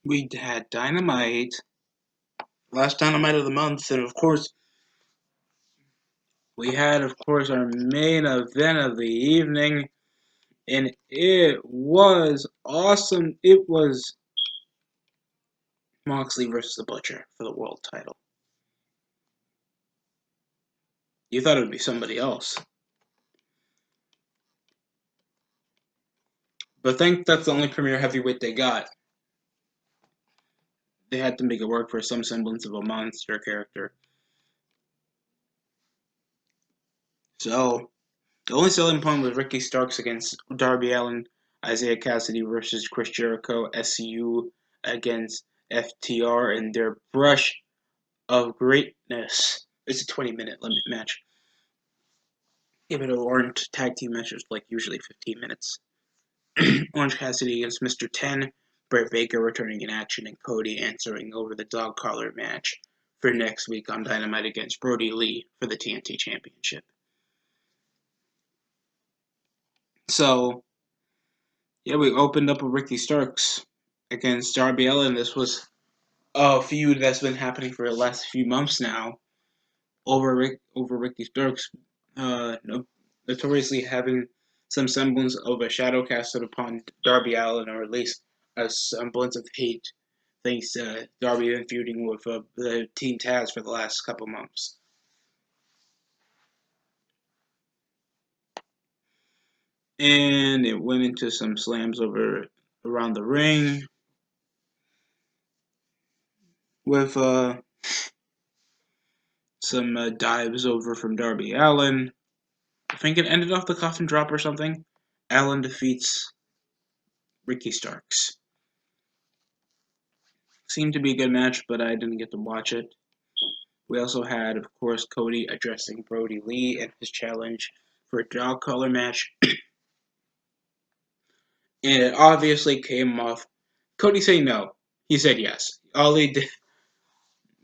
we had Dynamite, last Dynamite of the month, and of course, we had, our main event of the evening, and it was awesome. It was Moxley versus the Butcher for the world title. You thought it would be somebody else. But I think that's the only premier heavyweight they got. They had to make it work for some semblance of a monster character. So, the only selling point was Ricky Starks against Darby Allin, Isaiah Cassidy versus Chris Jericho, SCU against FTR, and their brush of greatness. It's a 20-minute limit match. If it weren't tag team matches, like usually 15 minutes. Orange Cassidy against Mr. 10, Britt Baker returning in action, and Cody answering over the dog collar match for next week on Dynamite against Brody Lee for the TNT Championship. So, yeah, we opened up with Ricky Starks against Darby Allin. This was a feud that's been happening for the last few months now over Ricky Starks, notoriously having some semblance of a shadow casted upon Darby Allin, or at least a semblance of hate, thanks to Darby been feuding with the Team Taz for the last couple months. And it went into some slams around the ring with some dives over from Darby Allin. I think it ended off the coffin drop or something. Allin defeats Ricky Starks. Seemed to be a good match, but I didn't get to watch it. We also had, of course, Cody addressing Brody Lee and his challenge for a dog collar match. And it obviously came off Cody saying no. He said yes. All he did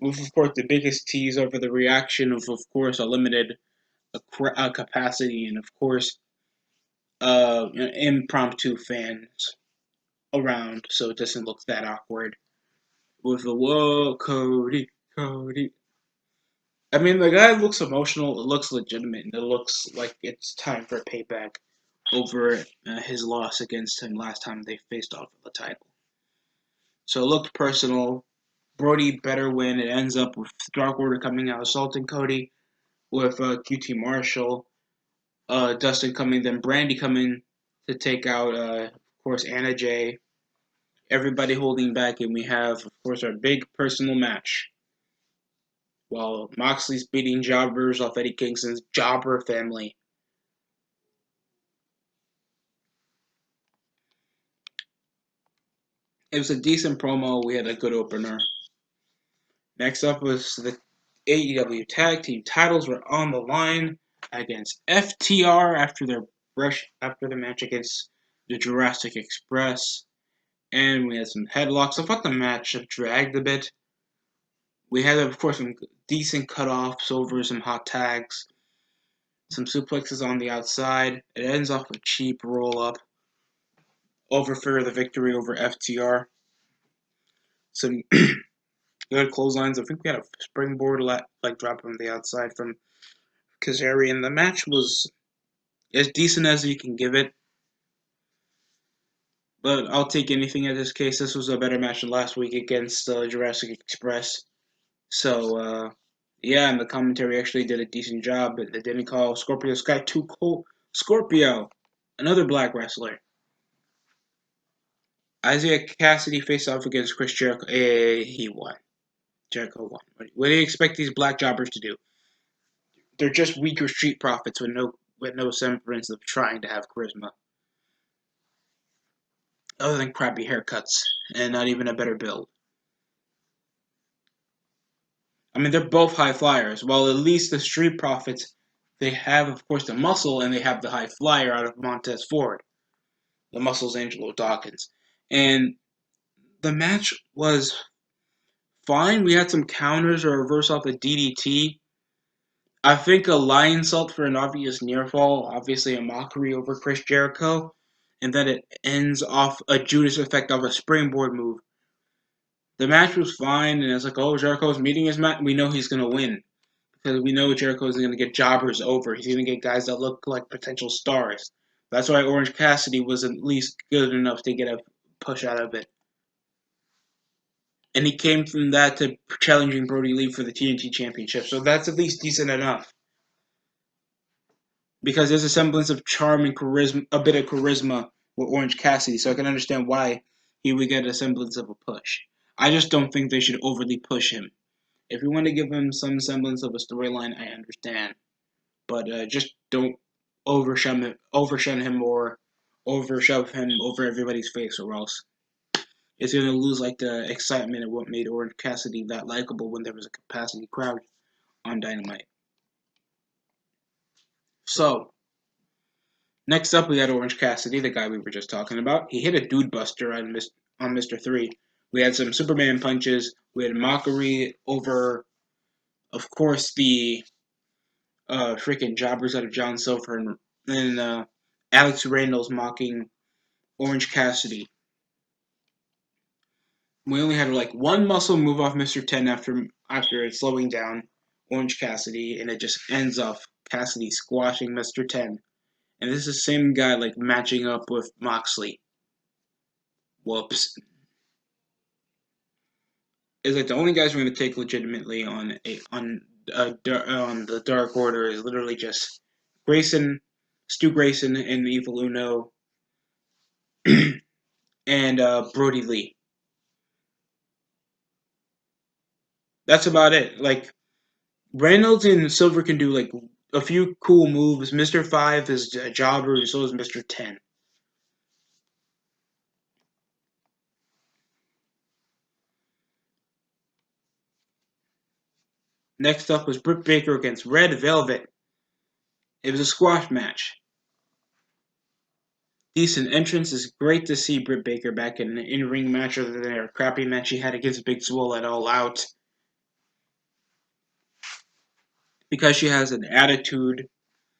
was, of course, the biggest tease over the reaction of course, a limited capacity and, of course, impromptu fans around, so it doesn't look that awkward. With the whoa, Cody, Cody. I mean, the guy looks emotional. It looks legitimate, and it looks like it's time for payback over his loss against him last time they faced off for the title. So it looked personal. Brody better win. It ends up with Dark Order coming out assaulting Cody, with QT Marshall, Dustin coming, then Brandy coming to take out, of course, Anna Jay. Everybody holding back, and we have, of course, our big personal match. While Moxley's beating jobbers off Eddie Kingston's jobber family. It was a decent promo. We had a good opener. Next up was the AEW Tag Team titles were on the line against FTR after the match against the Jurassic Express. And we had some headlocks. I thought the match dragged a bit. We had, of course, some decent cutoffs over some hot tags. Some suplexes on the outside. It ends off with a cheap roll-up over for the victory over FTR. Some good clotheslines. I think we had a springboard drop from the outside from Kazarian. The match was as decent as you can give it, but I'll take anything in this case. This was a better match than last week against Jurassic Express. So, yeah, and the commentary actually did a decent job. They didn't call Scorpio Sky too cold. Scorpio, another black wrestler. Isaiah Cassidy faced off against Chris Jericho. He won. Jericho won. What do you expect these black jobbers to do? They're just weaker street profits with no semblance of trying to have charisma. Other than crappy haircuts and not even a better build. I mean, they're both high flyers. While at least the street profits, they have, of course, the muscle and they have the high flyer out of Montez Ford. The muscle's Angelo Dawkins. And the match was fine. We had some counters or reverse off a DDT. I think a lion salt for an obvious near fall, obviously a mockery over Chris Jericho, and then it ends off a Judas effect of a springboard move The match was fine, and it's like, oh, Jericho's meeting his match. We know he's gonna win because we know Jericho's gonna get jobbers over. He's gonna get guys that look like potential stars. That's why Orange Cassidy was at least good enough to get a push out of it. And he came from that to challenging Brody Lee for the TNT Championship. So that's at least decent enough. Because there's a semblance of charm and charisma, a bit of charisma with Orange Cassidy. So I can understand why he would get a semblance of a push. I just don't think they should overly push him. If you want to give him some semblance of a storyline, I understand. But just don't overshun him or overshove him over everybody's face, or else it's going to lose like the excitement of what made Orange Cassidy that likable when there was a capacity crowd on Dynamite. So, next up we got Orange Cassidy, the guy we were just talking about. He hit a dude buster on Mr. 3. We had some Superman punches. We had mockery over, of course, the freaking jobbers out of John Silver and Alex Reynolds mocking Orange Cassidy. We only had like one muscle move off Mr. 10 after it slowing down Orange Cassidy, and it just ends off Cassidy squashing Mr. 10. And this is the same guy like matching up with Moxley. Whoops. Is like the only guys we're going to take legitimately on the Dark Order is literally just Grayson, Stu Grayson, and Evil Uno, and Brody Lee. That's about it. Like Reynolds and Silver can do like a few cool moves. Mr. 5 is a jobber, and so is Mr. 10. Next up was Britt Baker against Red Velvet. It was a squash match. Decent entrance. It's great to see Britt Baker back in an in-ring match other than her crappy match she had against Big Swole at All Out. Because she has an attitude.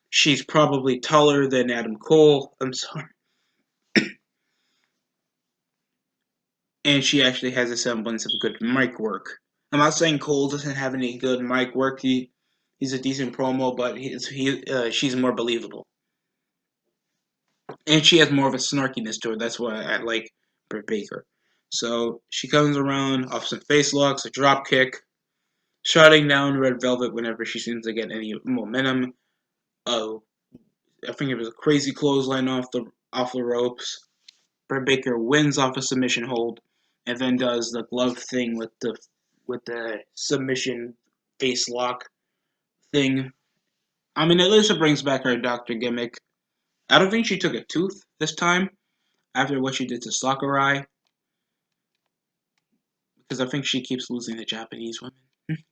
She's probably taller than Adam Cole. I'm sorry. And she actually has a semblance of good mic work. I'm not saying Cole doesn't have any good mic work. He's a decent promo, but she's more believable, and she has more of a snarkiness to her. That's why I like Britt Baker. So she comes around off some face locks, a drop kick, shutting down Red Velvet whenever she seems to get any momentum. Oh, I think it was a crazy clothesline off the ropes. Britt Baker wins off a submission hold, and then does the glove thing with the submission face lock thing. I mean, at least it brings back her doctor gimmick. I don't think she took a tooth this time after what she did to Sakurai, because I think she keeps losing to Japanese women.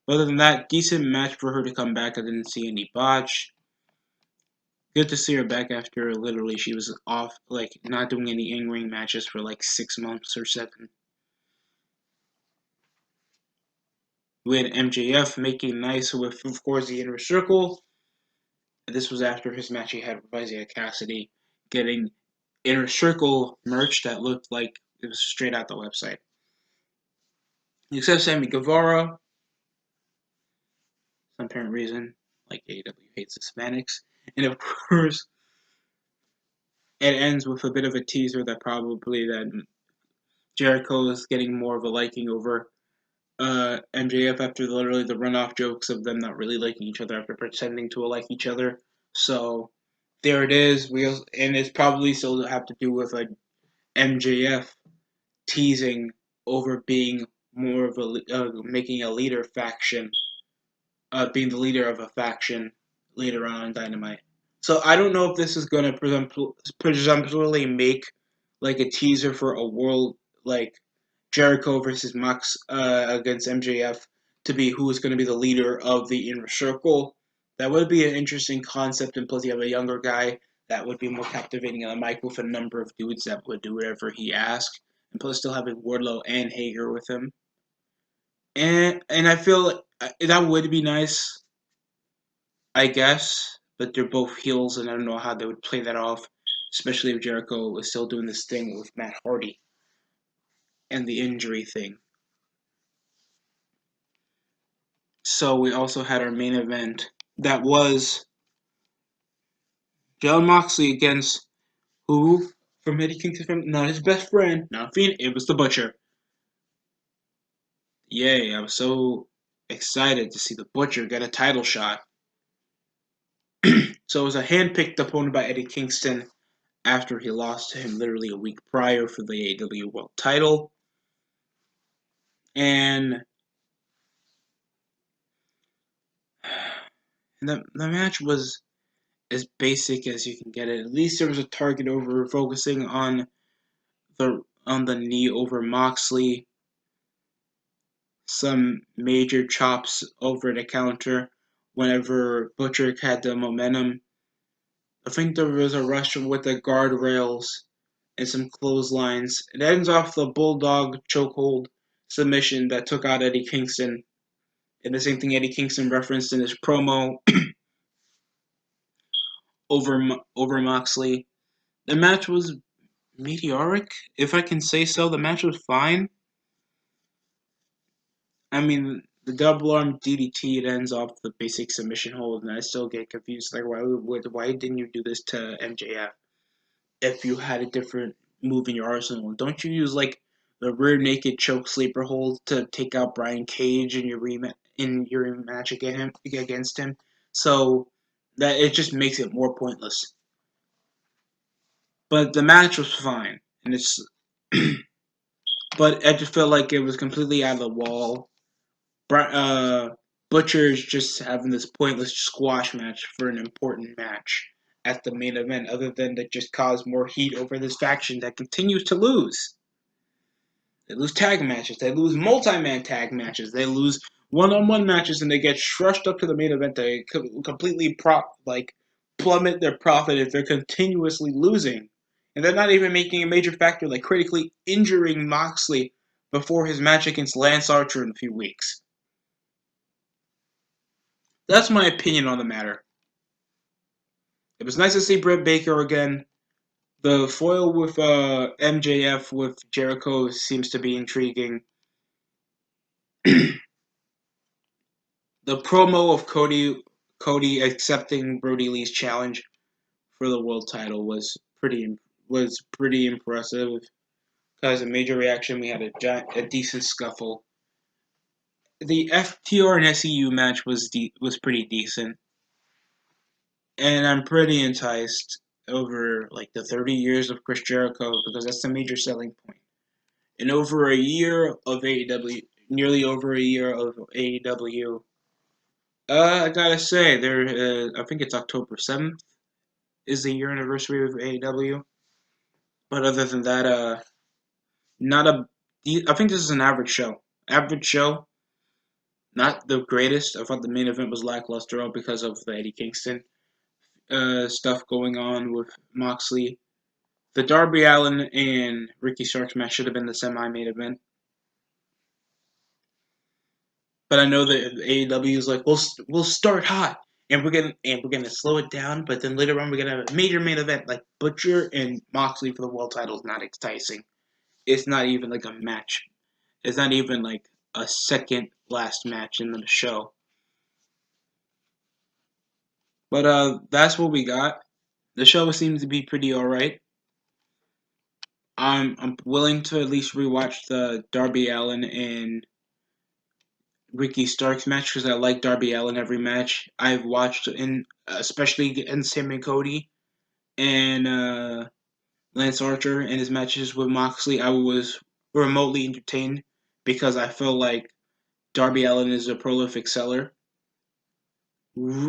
Other than that, decent match for her to come back. I didn't see any botch. Good to see her back after literally she was off, like not doing any in-ring matches for like 6 months or 7. We had MJF making nice with, of course, the Inner Circle. This was after his match he had with Isaiah Cassidy, getting Inner Circle merch that looked like it was straight out the website. Except Sammy Guevara, some apparent reason, like AEW hates Hispanics. And of course, it ends with a bit of a teaser that probably that Jericho is getting more of a liking over MJF after literally the runoff jokes of them not really liking each other after pretending to like each other. So there it is. And it's probably still have to do with MJF teasing over being more of making a leader faction, being the leader of a faction later on in Dynamite. So I don't know if this is going to presumptuously make like a teaser for a world like Jericho versus Mox against MJF to be who is going to be the leader of the Inner Circle. That would be an interesting concept, and plus you have a younger guy that would be more captivating on the mic with a number of dudes that would do whatever he asked, and plus still having Wardlow and Hager with him. And I feel that would be nice, I guess, but they're both heels, and I don't know how they would play that off, especially if Jericho was still doing this thing with Matt Hardy. and the injury thing. So we also had our main event that was John Moxley against who? From Eddie Kingston, not his best friend, not Fiend, it was the Butcher. Yay, I was so excited to see the Butcher get a title shot. So it was a hand-picked opponent by Eddie Kingston after he lost to him literally a week prior for the AEW World title. And the match was as basic as you can get it. At least there was a target over focusing on the knee over Moxley. Some major chops over the counter whenever Butcher had the momentum. I think there was a rush with the guardrails and some clotheslines. It ends off the Bulldog chokehold submission that took out Eddie Kingston. And the same thing Eddie Kingston referenced in his promo over Moxley. The match was meteoric, if I can say so. The match was fine. I mean, the double arm DDT, it ends off the basic submission hold, and I still get confused. Like, why didn't you do this to MJF if you had a different move in your arsenal? Don't you use like the rear naked choke sleeper hold to take out Brian Cage in your match against him? So that it just makes it more pointless. But the match was fine, and it's. But I just felt like it was completely out of the wall. Butcher's just having this pointless squash match for an important match at the main event, other than to just cause more heat over this faction that continues to lose. They lose tag matches, they lose multi-man tag matches, they lose one-on-one matches, and they get crushed up to the main event. They completely plummet their profit if they're continuously losing. And they're not even making a major factor like critically injuring Moxley before his match against Lance Archer in a few weeks. That's my opinion on the matter. It was nice to see Britt Baker again. The foil with MJF with Jericho seems to be intriguing. The promo of Cody accepting Brody Lee's challenge for the world title was pretty impressive. As a major reaction, we had a decent scuffle. The FTR and SEU match was pretty decent, and I'm pretty enticed over like the 30 years of Chris Jericho because that's the major selling point. In over a year of AEW, nearly over a year of AEW, I gotta say, I think it's October 7th is the year anniversary of AEW. But other than that, not a. I think this is an average show. Average show, not the greatest. I thought the main event was lackluster all because of the Eddie Kingston stuff going on with Moxley. The Darby Allin and Ricky Starks match should have been the semi-main event. But I know that AEW is like, we'll start hot and we're gonna slow it down, but then later on we're gonna have a major main event like Butcher and Moxley for the world title is not enticing. It's not even like a match. It's not even like a second last match in the show. But that's what we got. The show seems to be pretty alright. I'm willing to at least rewatch the Darby Allin and Ricky Starks match because I like Darby Allin every match I've watched especially against him and Cody and Lance Archer and his matches with Moxley. I was remotely entertained because I feel like Darby Allin is a prolific seller.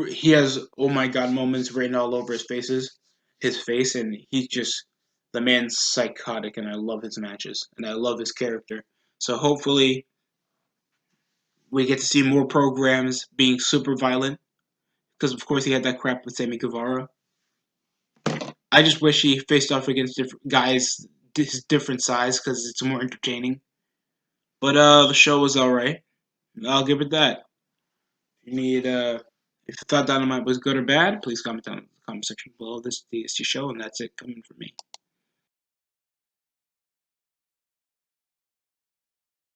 He has oh my god moments written all over his face, and he's just the man's psychotic, and I love his matches and I love his character. So hopefully we get to see more programs being super violent because of course he had that crap with Sammy Guevara. I just wish he faced off against different guys his different size because it's more entertaining. But the show was all right. I'll give it that. If you need if you thought Dynamite was good or bad, please comment down in the comment section below this DST show, and that's it coming from me.